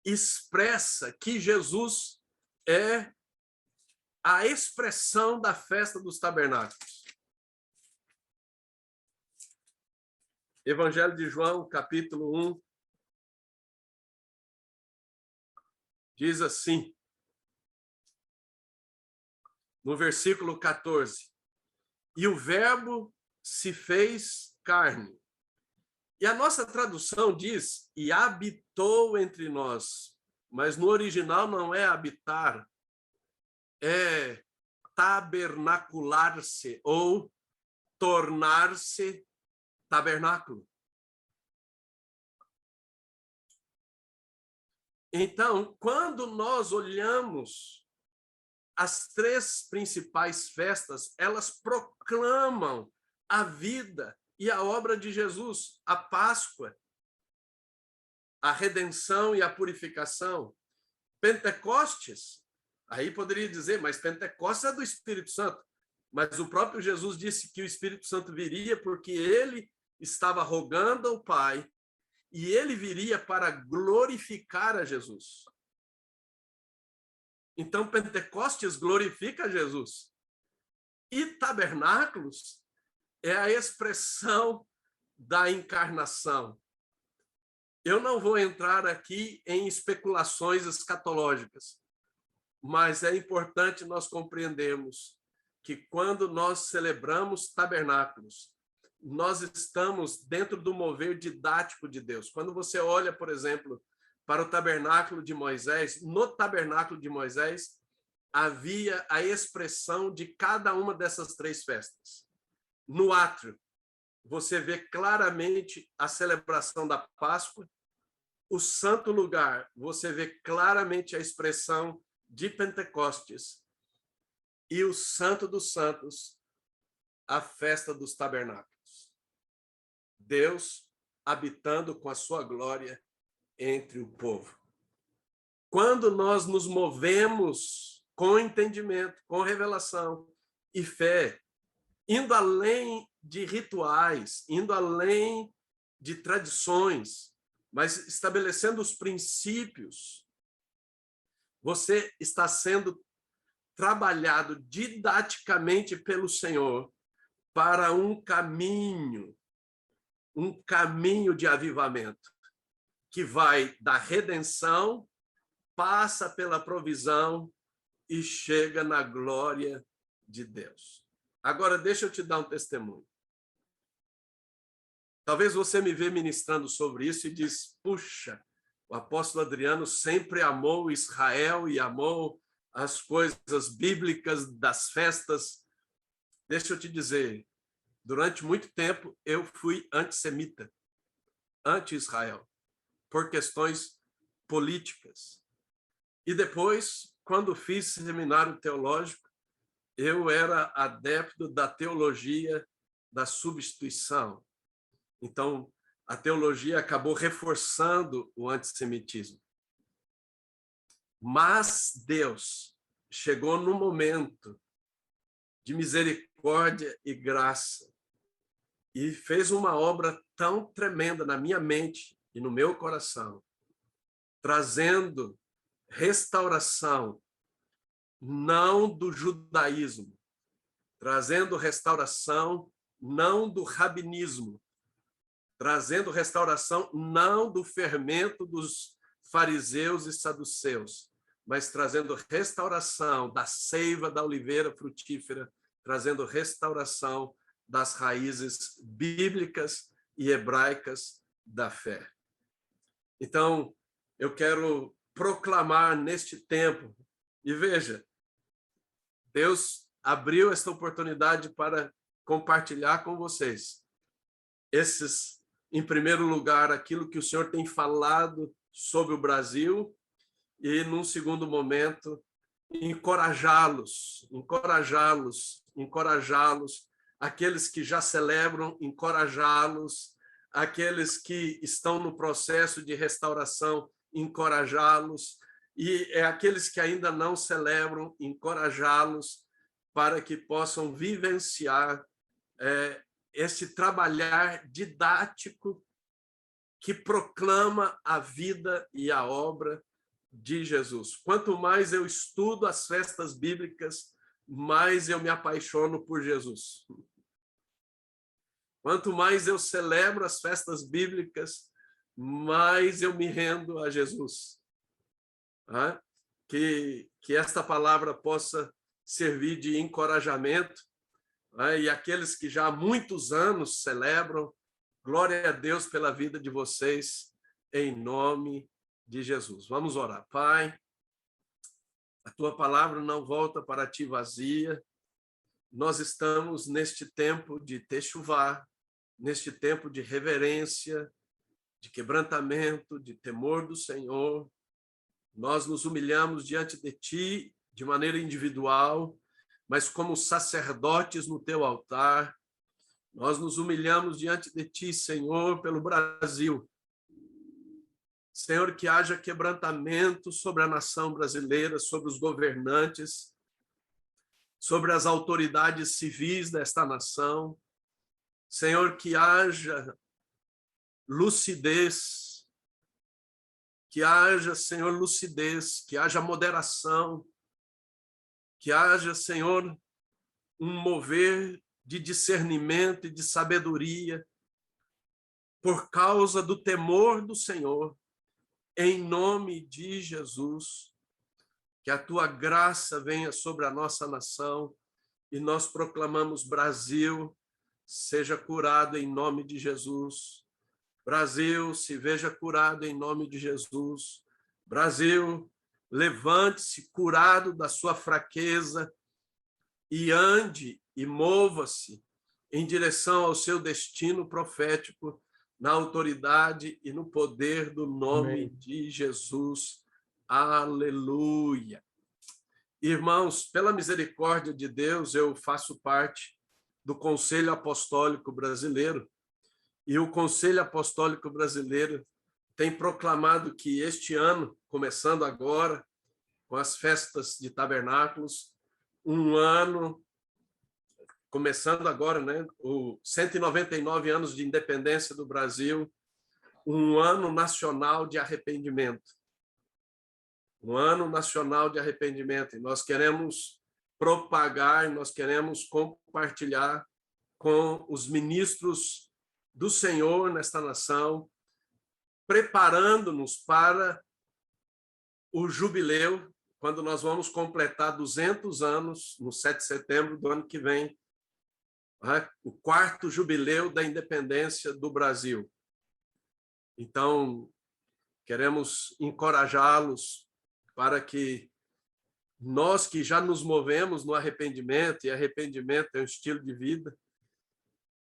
expressa que Jesus é a expressão da festa dos tabernáculos. Evangelho de João, capítulo 1, diz assim, no versículo 14, e o verbo se fez carne. E a nossa tradução diz, e habitou entre nós, mas no original não é habitar, é tabernacular-se ou tornar-se tabernáculo. Então, quando nós olhamos as 3 principais festas, elas proclamam a vida e a obra de Jesus, a Páscoa, a redenção e a purificação. Pentecostes, aí poderia dizer, mas Pentecostes é do Espírito Santo. Mas o próprio Jesus disse que o Espírito Santo viria porque ele estava rogando ao Pai e ele viria para glorificar a Jesus. Então, Pentecostes glorifica Jesus. E tabernáculos é a expressão da encarnação. Eu não vou entrar aqui em especulações escatológicas, mas é importante nós compreendermos que quando nós celebramos tabernáculos, nós estamos dentro do mover didático de Deus. Quando você olha, por exemplo, para o tabernáculo de Moisés, no tabernáculo de Moisés havia a expressão de cada uma dessas três festas. No átrio, você vê claramente a celebração da Páscoa. O santo lugar, você vê claramente a expressão de Pentecostes. E o Santo dos Santos, a festa dos tabernáculos. Deus habitando com a sua glória entre o povo. Quando nós nos movemos com entendimento, com revelação e fé, indo além de rituais, indo além de tradições, mas estabelecendo os princípios, você está sendo trabalhado didaticamente pelo Senhor para um caminho de avivamento, que vai da redenção, passa pela provisão e chega na glória de Deus. Agora, deixa eu te dar um testemunho. Talvez você me vê ministrando sobre isso e diz, puxa, o apóstolo Adriano sempre amou Israel e amou as coisas bíblicas das festas. Deixa eu te dizer, durante muito tempo eu fui antissemita, anti-Israel, por questões políticas. E depois, quando fiz seminário teológico, eu era adepto da teologia da substituição. Então, a teologia acabou reforçando o antissemitismo. Mas Deus chegou no momento de misericórdia e graça e fez uma obra tão tremenda na minha mente e no meu coração, trazendo restauração, não do judaísmo, trazendo restauração, não do rabinismo, trazendo restauração, não do fermento dos fariseus e saduceus, mas trazendo restauração da seiva da oliveira frutífera, trazendo restauração das raízes bíblicas e hebraicas da fé. Então, eu quero proclamar neste tempo, e veja, Deus abriu esta oportunidade para compartilhar com vocês em primeiro lugar, aquilo que o Senhor tem falado sobre o Brasil e, num segundo momento, encorajá-los, aqueles que já celebram, encorajá-los, aqueles que estão no processo de restauração, encorajá-los, e aqueles que ainda não celebram, encorajá-los para que possam vivenciar esse trabalhar didático que proclama a vida e a obra de Jesus. Quanto mais eu estudo as festas bíblicas, mais eu me apaixono por Jesus. Quanto mais eu celebro as festas bíblicas, mais eu me rendo a Jesus. Que esta palavra possa servir de encorajamento, e aqueles que já há muitos anos celebram, glória a Deus pela vida de vocês, em nome de Jesus. Vamos orar. Pai, a tua palavra não volta para ti vazia. Nós estamos neste tempo de techuvá, neste tempo de reverência, de quebrantamento, de temor do Senhor. Nós nos humilhamos diante de ti de maneira individual, mas como sacerdotes no teu altar. Nós nos humilhamos diante de ti, Senhor, pelo Brasil. Senhor, que haja quebrantamento sobre a nação brasileira, sobre os governantes, sobre as autoridades civis desta nação. Senhor, que haja lucidez, que haja, Senhor, lucidez, que haja moderação, que haja, Senhor, um mover de discernimento e de sabedoria, por causa do temor do Senhor, em nome de Jesus, que a tua graça venha sobre a nossa nação e nós proclamamos: Brasil, seja curado em nome de Jesus. Brasil, se veja curado em nome de Jesus. Brasil, levante-se curado da sua fraqueza e ande e mova-se em direção ao seu destino profético, na autoridade e no poder do nome Amém. de Jesus. Aleluia. Irmãos, pela misericórdia de Deus, eu faço parte do Conselho Apostólico Brasileiro, e o Conselho Apostólico Brasileiro tem proclamado que este ano, começando agora, com as festas de tabernáculos, um ano, começando agora, né, o 199 anos de independência do Brasil, um ano nacional de arrependimento. Um ano nacional de arrependimento. E nós queremos propagar, nós queremos compartilhar com os ministros do Senhor nesta nação, preparando-nos para o jubileu, quando nós vamos completar 200 anos, no 7 de setembro do ano que vem, o 4º jubileu da independência do Brasil. Então, queremos encorajá-los para que nós que já nos movemos no arrependimento, e arrependimento é um estilo de vida,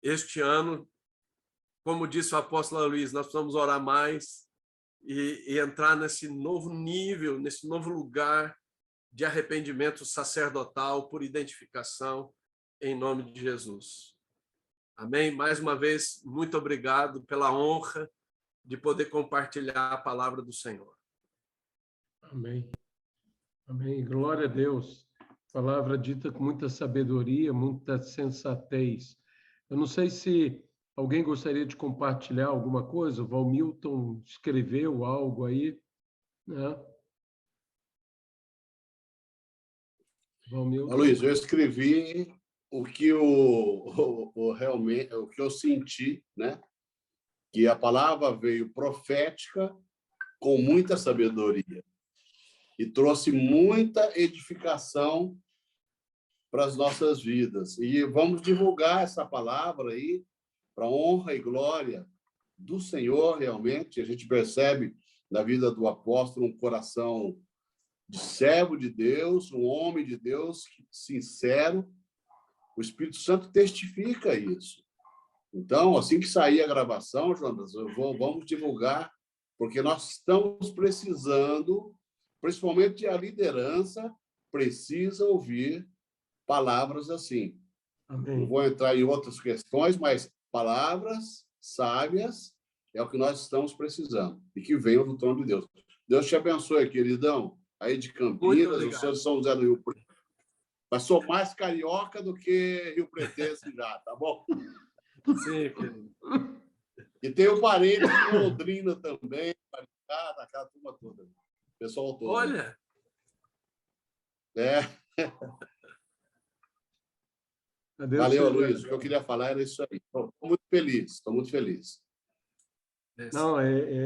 este ano, como disse o apóstolo Luiz, nós precisamos orar mais e entrar nesse novo nível, nesse novo lugar de arrependimento sacerdotal por identificação, em nome de Jesus. Amém? Mais uma vez, muito obrigado pela honra de poder compartilhar a palavra do Senhor. Amém. Amém. Glória a Deus. Palavra dita com muita sabedoria, muita sensatez. Eu não sei se alguém gostaria de compartilhar alguma coisa. O Valmilton escreveu algo aí, né? Valmilton. Luiz, eu escrevi o que realmente, o que eu senti, né? Que a palavra veio profética com muita sabedoria e trouxe muita edificação para as nossas vidas. E vamos divulgar essa palavra aí para a honra e glória do Senhor, realmente. A gente percebe na vida do apóstolo um coração de servo de Deus, um homem de Deus sincero. O Espírito Santo testifica isso. Então, assim que sair a gravação, Jonas, vamos divulgar, porque nós estamos precisando, principalmente a liderança, precisa ouvir palavras assim. Amém. Não vou entrar em outras questões, mas palavras sábias é o que nós estamos precisando e que venham do trono de Deus. Deus te abençoe, queridão. Aí de Campinas, o senhor de São José do Rio Preto. Mas sou mais carioca do que Rio Pretense já, tá bom? Sim, querido. E tenho parentes em Londrina também, aquela turma toda. Pessoal todo. Olha! É. Valeu, Luiz. O que eu queria falar era isso aí. Estou muito feliz, estou muito feliz. Não,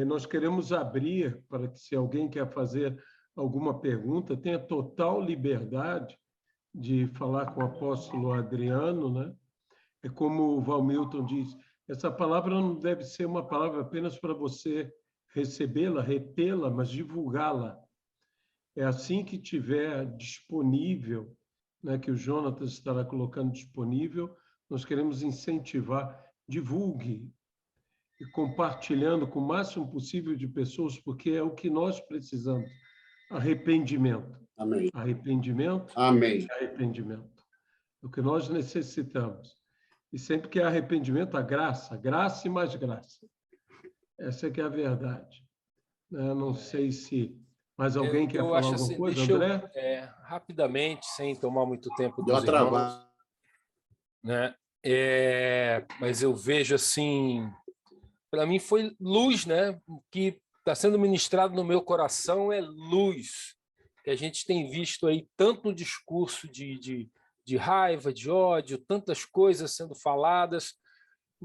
nós queremos abrir para que, se alguém quer fazer alguma pergunta, tenha total liberdade de falar com o apóstolo Adriano, né? É como o Valmilton diz, essa palavra não deve ser uma palavra apenas para você recebê-la, retê-la, mas divulgá-la. É assim que tiver disponível, né, que o Jonatas estará colocando disponível, nós queremos incentivar, divulgue, e compartilhando com o máximo possível de pessoas, porque é o que nós precisamos. Arrependimento. Amém. Arrependimento. Amém. Arrependimento. É o que nós necessitamos. E sempre que há arrependimento, há graça. Graça e mais graça. Essa é que é a verdade. Eu não sei se mais alguém quer falar alguma assim, coisa, André? Rapidamente, sem tomar muito tempo Deu dos uma irmãos, travada. né? Mas eu vejo assim, para mim foi luz, né? O que está sendo ministrado no meu coração é luz, que a gente tem visto aí tanto no discurso de raiva, de ódio, tantas coisas sendo faladas,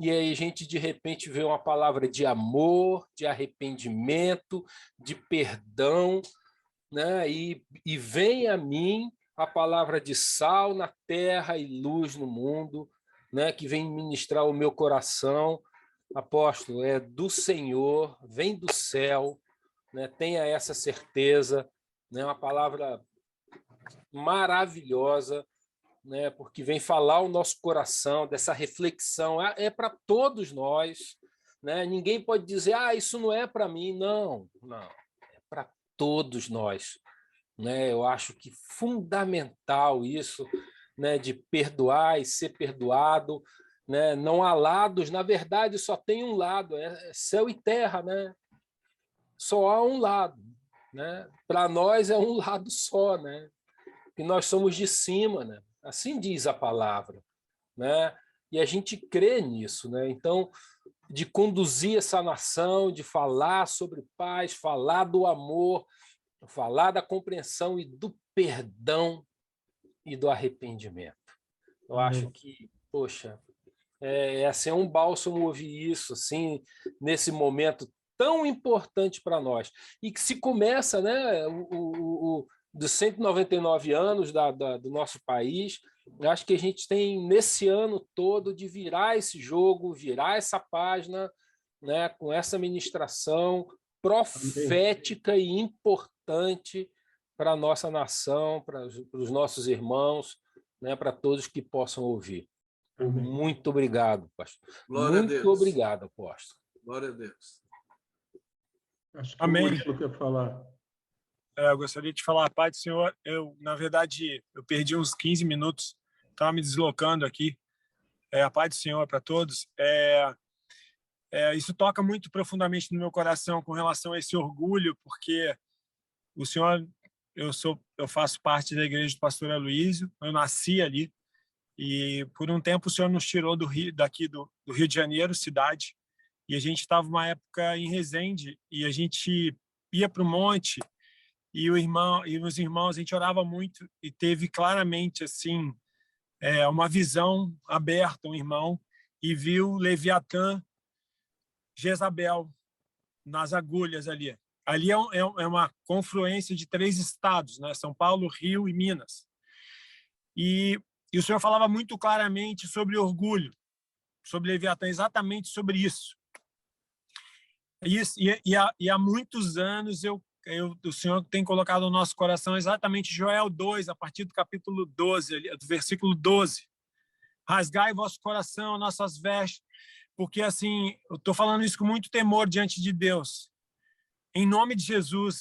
e aí a gente, de repente, vê uma palavra de amor, de arrependimento, de perdão, né? E vem a mim a palavra de sal na terra e luz no mundo, né? Que vem ministrar o meu coração. Apóstolo, é do Senhor, vem do céu, né? Tenha essa certeza, né? Uma palavra maravilhosa, né? Porque vem falar o nosso coração, dessa reflexão, é para todos nós, né? Ninguém pode dizer, isso não é para mim. Não, é para todos nós, né? Eu acho que fundamental isso, né? De perdoar e ser perdoado, né? Não há lados, na verdade só tem um lado, é céu e terra, né? Só há um lado, né? Para nós é um lado só, né? Que nós somos de cima, né? Assim diz a palavra, né? E a gente crê nisso, né? Então, de conduzir essa nação, de falar sobre paz, falar do amor, falar da compreensão e do perdão e do arrependimento. Eu acho que, poxa, assim, é um bálsamo ouvir isso, assim, nesse momento tão importante para nós. E que se começa, né, dos 199 anos do nosso país, eu acho que a gente tem, nesse ano todo, de virar esse jogo, virar essa página, né, com essa ministração profética e importante para a nossa nação, para os nossos irmãos, né, para todos que possam ouvir. Amém. Muito obrigado, pastor. Glória a Deus. Muito obrigado, apóstolo. Glória a Deus. Acho que Amém. o Murilo quer falar. Eu gostaria de falar a paz do Senhor. Na verdade, eu perdi uns 15 minutos, estava me deslocando aqui. A paz do Senhor para todos. Isso toca muito profundamente no meu coração com relação a esse orgulho, porque o Senhor, eu faço parte da igreja do pastor Aloísio, eu nasci ali, e por um tempo o Senhor nos tirou do Rio de Janeiro, cidade, e a gente estava uma época em Resende, e a gente ia para o monte, e os irmãos, a gente orava muito, e teve claramente assim uma visão aberta, um irmão, e viu Leviatã, Jezabel, nas agulhas ali. Ali é uma confluência de 3 estados, né? São Paulo, Rio e Minas. E o Senhor falava muito claramente sobre orgulho, sobre Leviatã, exatamente sobre isso. E há muitos anos o Senhor tem colocado no nosso coração exatamente Joel 2, a partir do capítulo 12, do versículo 12. Rasgai vosso coração, nossas vestes, porque assim, eu estou falando isso com muito temor diante de Deus. Em nome de Jesus,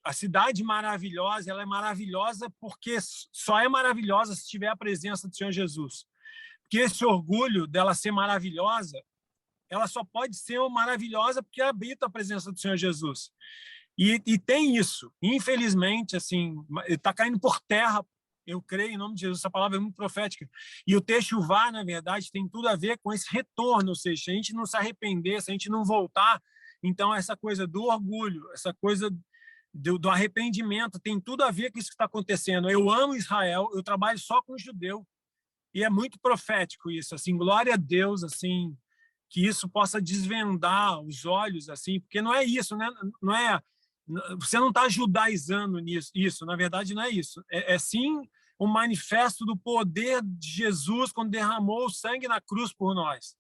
a cidade maravilhosa, ela é maravilhosa porque só é maravilhosa se tiver a presença do Senhor Jesus. Porque esse orgulho dela ser maravilhosa, ela só pode ser maravilhosa porque habita a presença do Senhor Jesus. E tem isso. Infelizmente, assim, está caindo por terra. Eu creio, em nome de Jesus, essa palavra é muito profética. E o Techuvá, na verdade, tem tudo a ver com esse retorno, ou seja, se a gente não se arrepender, se a gente não voltar, então essa coisa do orgulho, essa coisa do arrependimento, tem tudo a ver com isso que está acontecendo. Eu amo Israel, eu trabalho só com judeu, e é muito profético isso, assim, glória a Deus, assim, que isso possa desvendar os olhos, assim, porque não é isso, né? Não é, você não está judaizando nisso, isso, na verdade não é isso. É sim um manifesto do poder de Jesus quando derramou o sangue na cruz por nós,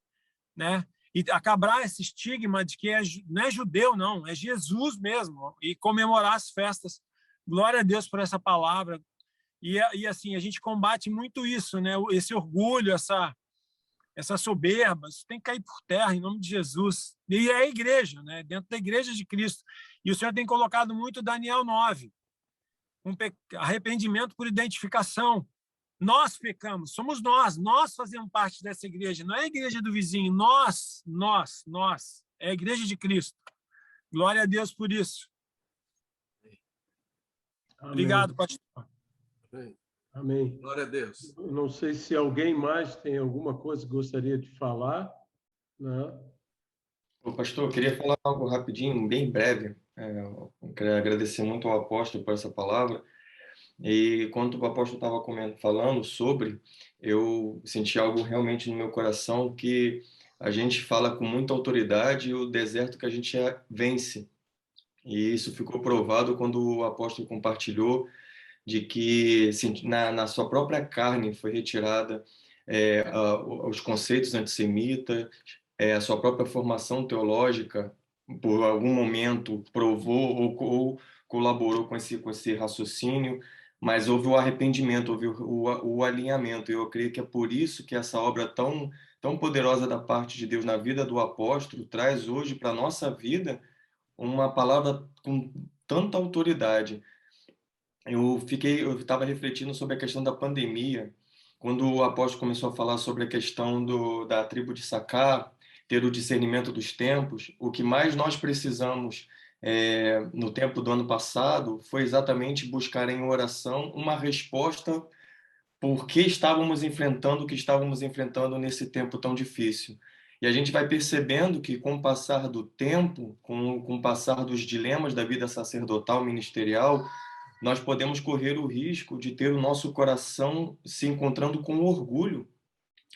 né? E acabar esse estigma de que não é judeu, não, é Jesus mesmo, e comemorar as festas. Glória a Deus por essa palavra. E assim, a gente combate muito isso, né? Esse orgulho, essa soberba, isso tem que cair por terra, em nome de Jesus. E é a igreja, né? Dentro da igreja de Cristo. E o Senhor tem colocado muito Daniel 9, arrependimento por identificação. Nós pecamos, somos nós fazemos parte dessa igreja, não é a igreja do vizinho, nós, é a igreja de Cristo. Glória a Deus por isso. Amém. Obrigado, pastor. Amém. Glória a Deus. Eu não sei se alguém mais tem alguma coisa que gostaria de falar, né? Pastor, eu queria falar algo rapidinho, bem breve. Eu queria agradecer muito ao apóstolo por essa palavra. E quando o apóstolo estava falando sobre, eu senti algo realmente no meu coração que a gente fala com muita autoridade e o deserto que a gente vence. E isso ficou provado quando o apóstolo compartilhou de que na sua própria carne foi retirada os conceitos antissemitas, a sua própria formação teológica, por algum momento provou ou colaborou com esse raciocínio, mas houve o arrependimento, houve o alinhamento. E eu creio que é por isso que essa obra tão poderosa da parte de Deus na vida do apóstolo traz hoje para a nossa vida uma palavra com tanta autoridade. Eu estava refletindo sobre a questão da pandemia, quando o apóstolo começou a falar sobre a questão da tribo de Sacar, ter o discernimento dos tempos. O que mais nós precisamos no tempo do ano passado foi exatamente buscar em oração uma resposta por que estávamos enfrentando o que estávamos enfrentando nesse tempo tão difícil. E a gente vai percebendo que, com o passar do tempo, com o passar dos dilemas da vida sacerdotal, ministerial, nós podemos correr o risco de ter o nosso coração se encontrando com orgulho.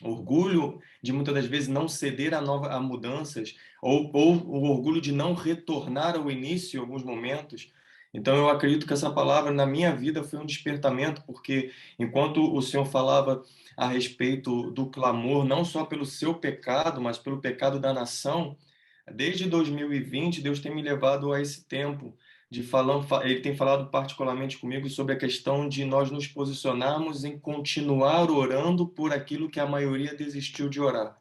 Orgulho de, muitas das vezes, não ceder a mudanças, ou o orgulho de não retornar ao início em alguns momentos. Então, eu acredito que essa palavra, na minha vida, foi um despertamento, porque enquanto o Senhor falava a respeito do clamor, não só pelo seu pecado, mas pelo pecado da nação, desde 2020, Deus tem me levado a esse tempo ele tem falado particularmente comigo sobre a questão de nós nos posicionarmos em continuar orando por aquilo que a maioria desistiu de orar.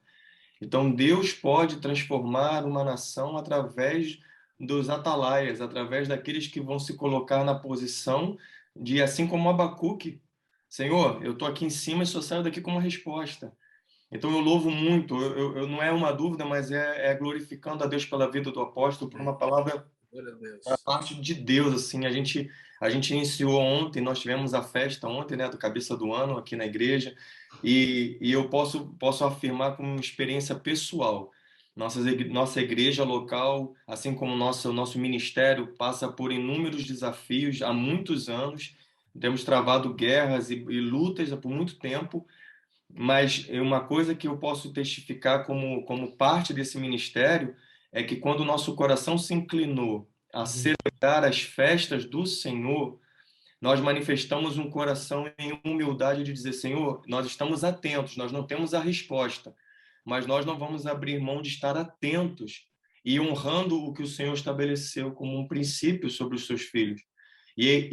Então, Deus pode transformar uma nação através dos atalaias, através daqueles que vão se colocar na posição de, assim como Abacuque, Senhor, eu estou aqui em cima e só saio daqui com uma resposta. Então, eu louvo muito, eu não é uma dúvida, mas é glorificando a Deus pela vida do apóstolo, por uma palavra da parte de Deus. Assim, a gente iniciou ontem, nós tivemos a festa ontem, né, do Cabeça do Ano aqui na igreja, e eu posso afirmar com uma experiência pessoal. Nossa igreja local, assim como o nosso ministério, passa por inúmeros desafios há muitos anos. Temos travado guerras e lutas por muito tempo, mas uma coisa que eu posso testificar como parte desse ministério é que quando o nosso coração se inclinou a celebrar as festas do Senhor, nós manifestamos um coração em humildade de dizer, Senhor, nós estamos atentos, nós não temos a resposta, mas nós não vamos abrir mão de estar atentos e honrando o que o Senhor estabeleceu como um princípio sobre os seus filhos. E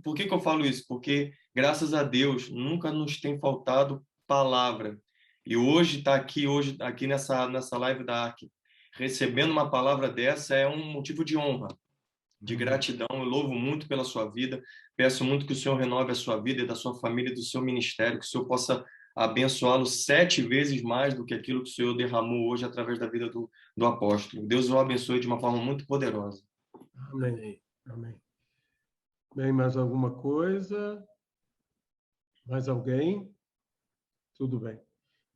por que eu falo isso? Porque, graças a Deus, nunca nos tem faltado palavra. E hoje está aqui nessa live da ARC, recebendo uma palavra dessa é um motivo de honra, de gratidão. Eu louvo muito pela sua vida, peço muito que o Senhor renove a sua vida e da sua família e do seu ministério, que o Senhor possa abençoá-lo 7 vezes mais do que aquilo que o Senhor derramou hoje através da vida do apóstolo. Deus o abençoe de uma forma muito poderosa. Amém. Amém. Bem, mais alguma coisa? Mais alguém? Tudo bem.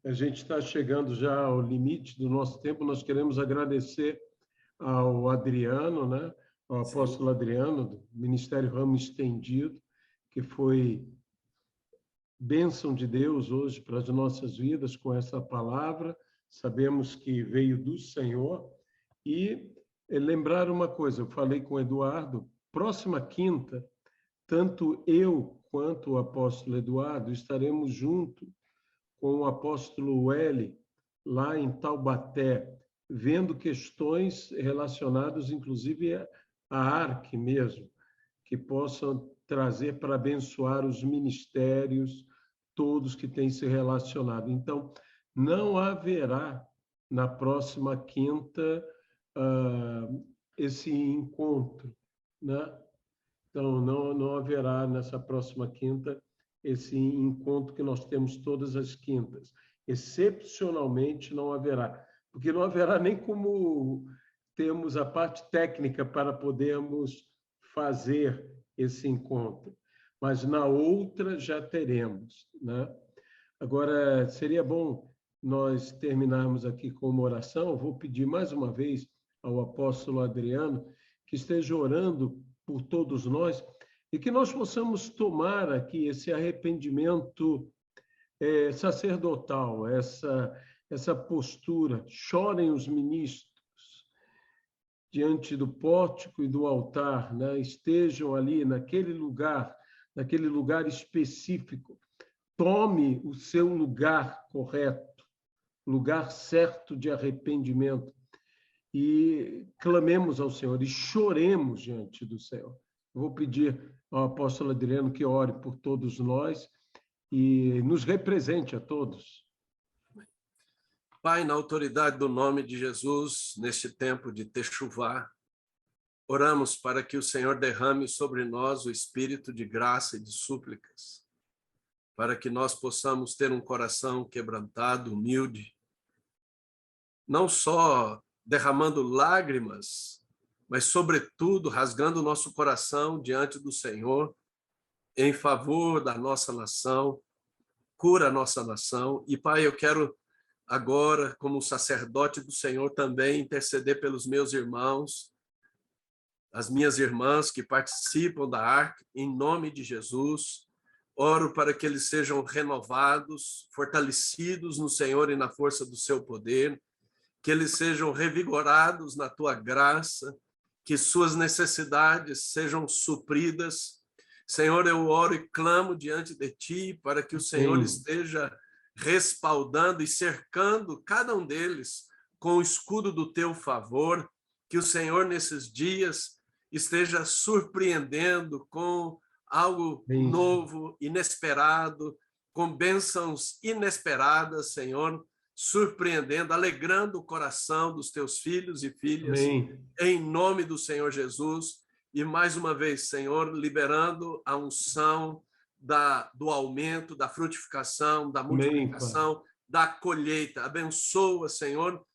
A gente está chegando já ao limite do nosso tempo. Nós queremos agradecer ao Adriano, né? Ao apóstolo Adriano, do Ministério Ramo Estendido, que foi bênção de Deus hoje para as nossas vidas com essa palavra. Sabemos que veio do Senhor. E lembrar uma coisa, eu falei com o Eduardo, próxima quinta, tanto eu quanto o apóstolo Eduardo estaremos junto com o apóstolo L, lá em Taubaté, vendo questões relacionadas, inclusive, à ARC mesmo, que possam trazer para abençoar os ministérios, todos que têm se relacionado. Então, não haverá, na próxima quinta, esse encontro, né? Então, não haverá nessa próxima quinta esse encontro que nós temos todas as quintas. Excepcionalmente não haverá, porque não haverá nem como termos a parte técnica para podermos fazer esse encontro. Mas na outra já teremos, né? Agora, seria bom nós terminarmos aqui com uma oração. Vou pedir mais uma vez ao apóstolo Adriano que esteja orando por todos nós. e que nós possamos tomar aqui esse arrependimento sacerdotal, essa postura. Chorem os ministros diante do pórtico e do altar, né? Estejam ali naquele lugar específico. Tome o seu lugar correto, lugar certo de arrependimento, e clamemos ao Senhor e choremos diante do Senhor. Eu vou pedir ao apóstolo Adriano que ore por todos nós e nos represente a todos. Pai, na autoridade do nome de Jesus, neste tempo de Techuvá, oramos para que o Senhor derrame sobre nós o espírito de graça e de súplicas, para que nós possamos ter um coração quebrantado, humilde, não só derramando lágrimas, mas, sobretudo, rasgando o nosso coração diante do Senhor, em favor da nossa nação, cura a nossa nação. E, Pai, eu quero agora, como sacerdote do Senhor, também interceder pelos meus irmãos, as minhas irmãs que participam da ARC, em nome de Jesus. Oro para que eles sejam renovados, fortalecidos no Senhor e na força do seu poder, que eles sejam revigorados na tua graça, que suas necessidades sejam supridas. Senhor, eu oro e clamo diante de ti para que o Senhor esteja respaldando e cercando cada um deles com o escudo do teu favor, que o Senhor nesses dias esteja surpreendendo com algo novo, inesperado, com bênçãos inesperadas, Senhor, surpreendendo, alegrando o coração dos teus filhos e filhas, em nome do Senhor Jesus. E mais uma vez, Senhor, liberando a unção do aumento, da frutificação, da multiplicação, da colheita. Abençoa, Senhor,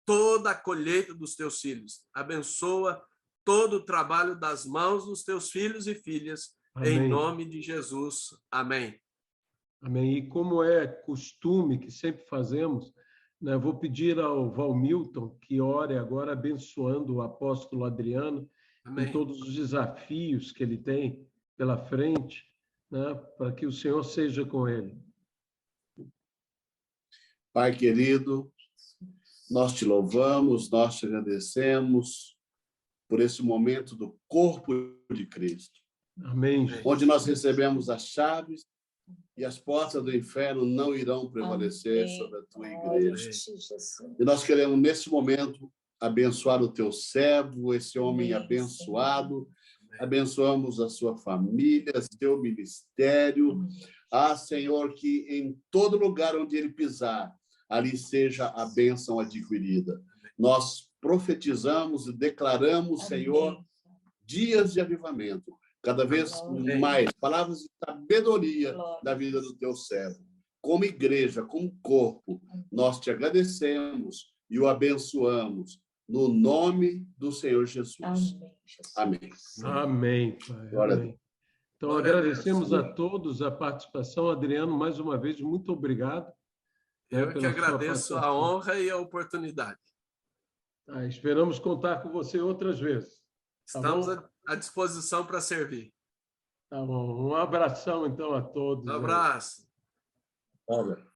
toda a colheita dos teus filhos. Abençoa todo o trabalho das mãos dos teus filhos e filhas, em nome de Jesus. Amém. Amém. E como é costume, que sempre fazemos, né, vou pedir ao Valmilton que ore agora abençoando o apóstolo Adriano em todos os desafios que ele tem pela frente, né, para que o Senhor seja com ele. Pai querido, nós te louvamos, nós te agradecemos por esse momento do corpo de Cristo. Amém. Onde nós recebemos as chaves e as portas do inferno não irão prevalecer sobre a tua igreja. E nós queremos, nesse momento, abençoar o teu servo, esse homem abençoado. Abençoamos a sua família, seu ministério. Senhor, que em todo lugar onde ele pisar, ali seja a bênção adquirida. Nós profetizamos e declaramos, Senhor, dias de avivamento, cada vez mais, palavras de sabedoria na vida do teu servo. Como igreja, como corpo, nós te agradecemos e o abençoamos, no nome do Senhor Jesus. Amém. Amém, Pai. Amém. Então, agradecemos a todos a participação. Adriano, mais uma vez, muito obrigado. Eu que agradeço a honra e a oportunidade. Esperamos contar com você outras vezes. Estamos à disposição para servir. Tá bom. Um abração, então, a todos. Um abraço. Olha.